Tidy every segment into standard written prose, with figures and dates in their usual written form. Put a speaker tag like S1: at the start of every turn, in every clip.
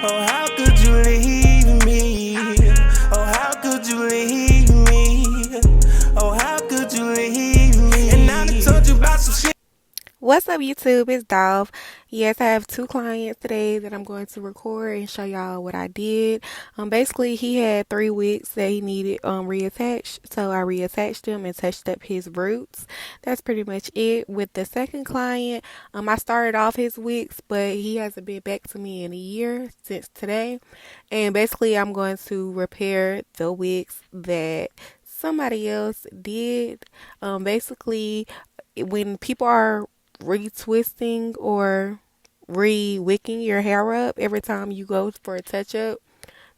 S1: Oh, how could you leave me? Oh, how could you leave me? Oh, how could you leave me? And now I told you about some shit.
S2: What's up, YouTube? It's Dolph. Yes, I have two clients today that I'm going to record and show y'all what I did. Basically, he had 3 wicks that he needed reattached, so I reattached them and touched up his roots. That's pretty much it. With the second client, I started off his wicks, but he hasn't been back to me in a year since today. And basically, I'm going to repair the wicks that somebody else did. Basically, when people are retwisting or re-wicking your hair up every time you go for a touch-up,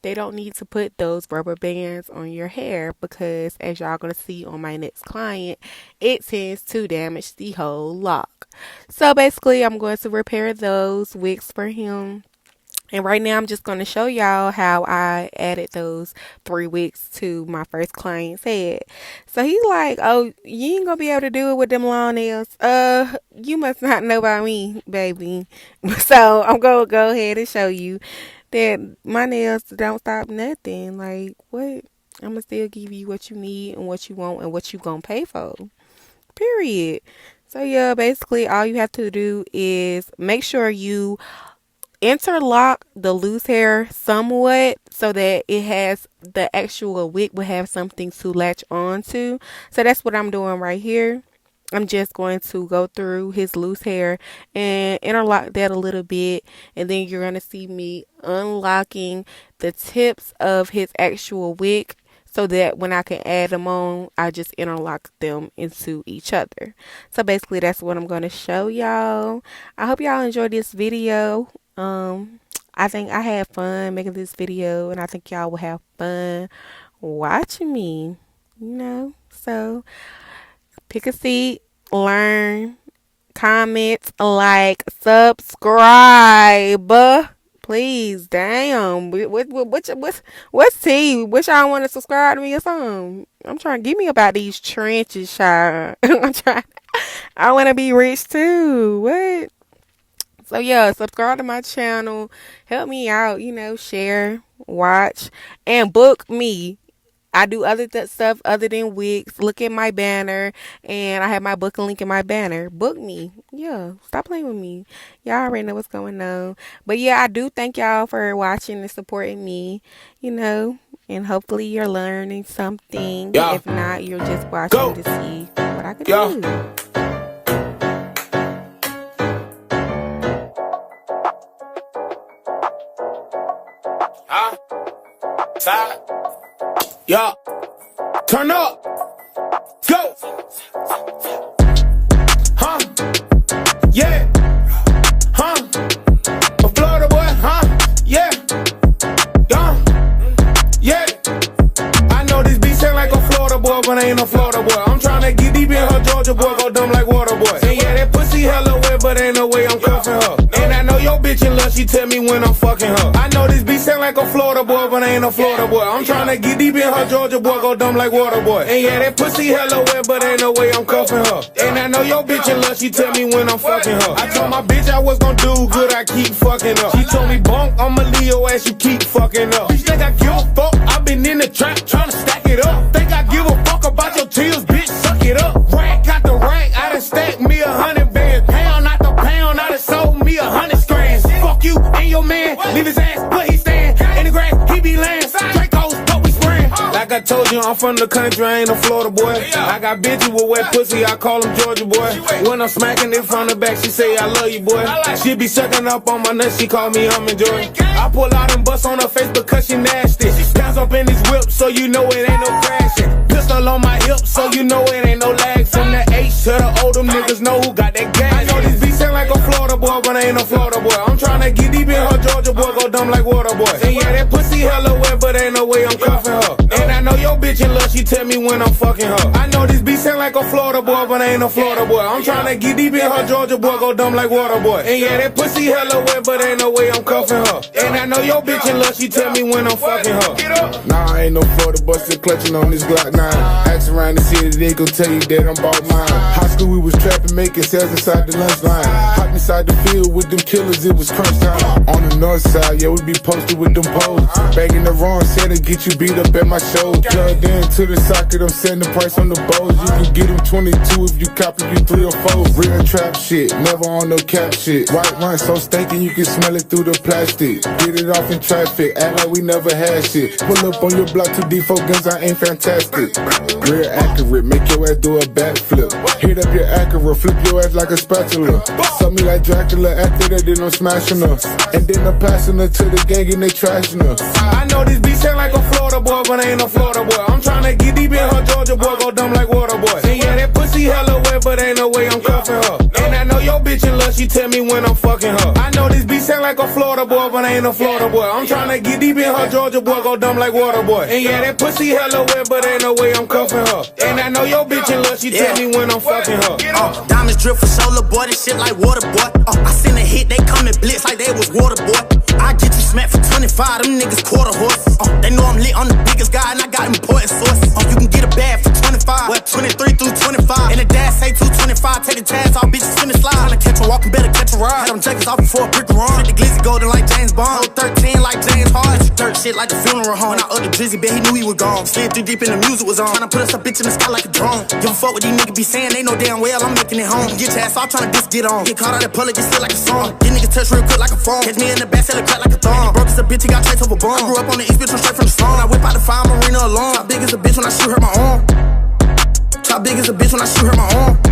S2: they don't need to put those rubber bands on your hair because, as y'all gonna see on my next client, it tends to damage the whole lock. So basically, I'm going to repair those wicks for him. And right now, I'm just going to show y'all how I added those 3 wicks to my first client's head. So he's like, oh, you ain't going to be able to do it with them long nails. You must not know about me, baby. So I'm going to go ahead and show you that my nails don't stop nothing. Like, what? I'm going to still give you what you need and what you want and what you going to pay for. Period. So yeah, basically all you have to do is make sure you interlock the loose hair somewhat so that it has the actual wig will have something to latch on to. So that's what I'm doing right here. I'm just going to go through his loose hair and interlock that a little bit, and then you're going to see me unlocking the tips of his actual wig so that when I can add them on, I just interlock them into each other. So basically that's what I'm going to show y'all. I hope y'all enjoyed this video. I think I had fun making this video, and I think y'all will have fun watching me, so pick a seat, learn, comment, like, subscribe, please. Damn, what's tea? Wish y'all want to subscribe to me or something. I'm trying to get me about these trenches, child. I want to be rich too. What? So yeah, subscribe to my channel. Help me out, share, watch, and book me. I do other stuff other than wigs. Look at my banner, and I have my booking link in my banner. Book me. Yeah, stop playing with me. Y'all already know what's going on. But yeah, I do thank y'all for watching and supporting me, and hopefully you're learning something.
S1: Yeah.
S2: If not, you're just watching to see what I can do.
S1: Side. Yeah. Turn up. Go. Huh? Yeah. Huh? A Florida boy, huh? Yeah. Yeah. I know this beat sound like a Florida boy, but I ain't no Florida boy. I'm trying to get deep in her Georgia boy, go dumb like water boy. And yeah, that pussy hella wet, but ain't no way I'm cuffing her. And I know your bitch in love, she tell me when I'm fucking her. I know this beat sound like a Florida boy, but I ain't no Florida boy. I'm trying to get deep in her Georgia boy, go dumb like water boy. And yeah, that pussy hella wet, but ain't no way I'm cuffing her. And I know your bitch in love, she tell me when I'm fucking her. I told my bitch I was gonna do good, I keep fucking up. She told me, bonk, I'ma leave your ass, you keep fucking up. Bitch, think I give a fuck? I been in the trap trying to stack it up. Think I give a fuck about your tears, bitch, suck it up. Rack out the rack, I done stacked me 100 bands. Pound out the pound, I done sold me 100 strands. Fuck you and your man, leave his ass where he stand. In the grass, he be laying. Dracos, what we spraying. Like I told you, I'm from the country, I ain't no Florida boy. I got bitches with wet pussy, I call them Georgia boy. When I'm smacking it from the back, she say I love you, boy. She be sucking up on my nuts, she call me I'm enjoying. I pull out and bust on her face because she nasty. Pounds up in his whip, so you know it ain't no crashing. Pistol on my hip, so you know it ain't no lag. From the H to the O, them niggas know who got that gas. I know this beat sound like a Florida boy, but I ain't no Florida boy. I'm trying to get deep in her Georgia boy, go dumb like water boy. And yeah, that pussy hella wet, but ain't no way I'm cuffing her. And I know your bitch in love, she tell me when I'm fucking her. I know this beat sound like a Florida boy, but I ain't no Florida boy. I'm trying to get deep in her Georgia boy, go dumb like water boy. And yeah, that pussy hella wet, but ain't no way I'm cuffing her. And I know your bitch in love, she tell me when I'm fucking her.
S3: Nah, I ain't no Florida boy, still clutching on this Glock 9. Ask around the city, they gon' tell you that I'm bought mine. High school we was trapping, making sales inside the lunch line. Hot inside the field with them killers, it was crunch time. On the north side, yeah, we be posted with them poles. Bagging the wrong set to get you beat up at my shows. Plugged into the socket, I'm setting the price on the bowls. You can get them 22 if you copy you 3 or 4. Real trap shit, never on no cap shit. White wine so stinking you can smell it through the plastic. Get it off in traffic, act like we never had shit. Pull up on your block, 2 D4 guns, I ain't fantastic. Real accurate, make your ass do a backflip. Hit up your Acura, flip your ass like a spatula. Suck me like Dracula, after that then I'm smashing her. And then I'm passing her to the gang and they trashing her.
S1: I know this bitch sound like a Florida boy, but I ain't a Florida boy. I'm tryna get deep in her Georgia boy, go dumb like water boy. And yeah, that pussy hella wet, but ain't no way I'm cuffing her. And I know your bitch in love, she tell me when I'm fucking her. I know this bitch sound like a Florida boy, but I ain't a Florida boy. I'm tryna get deep in her Georgia boy, go dumb like water boy. And yeah, that pussy hella wet, but ain't no way I'm cuffing her. And I know your bitch in love, she tell me when I'm fucking her.
S4: Diamonds drip for solar boy, this shit like water boy. I seen a hit, they come and blitz like they was water boy. I get you smacked for 25, them niggas quarter horse. They know I'm lit, I'm the biggest guy and I got important source. You can get a bag for 25, well 23 through 25. And the dash say 225, take the tags off, bitches finna slide. Tryna catch a walking, better catch a ride. Had them jackets off before a brick run. Hit the glizzy golden like James Bond. 13 like James Harden. Dirt shit like the funeral home. When I upped the drizzy, bet he knew he was gone. Slid too deep and the music was on. Tryna put us a bitch in the sky like a drone. Give a fuck what these niggas be saying, they know damn well I'm making it home. Get your ass off, tryna just get on. Get caught out in public, just feel like a song. These niggas touch real quick like a phone. Catch me in the back, sell a crack like a thong. Broke as a bitch, he got trace over bone. I grew up on the east, bitch, I'm straight from the stone. I whip out the fire marina alone. Top big as a bitch when I shoot her my arm. Top big as a bitch when I shoot her my arm.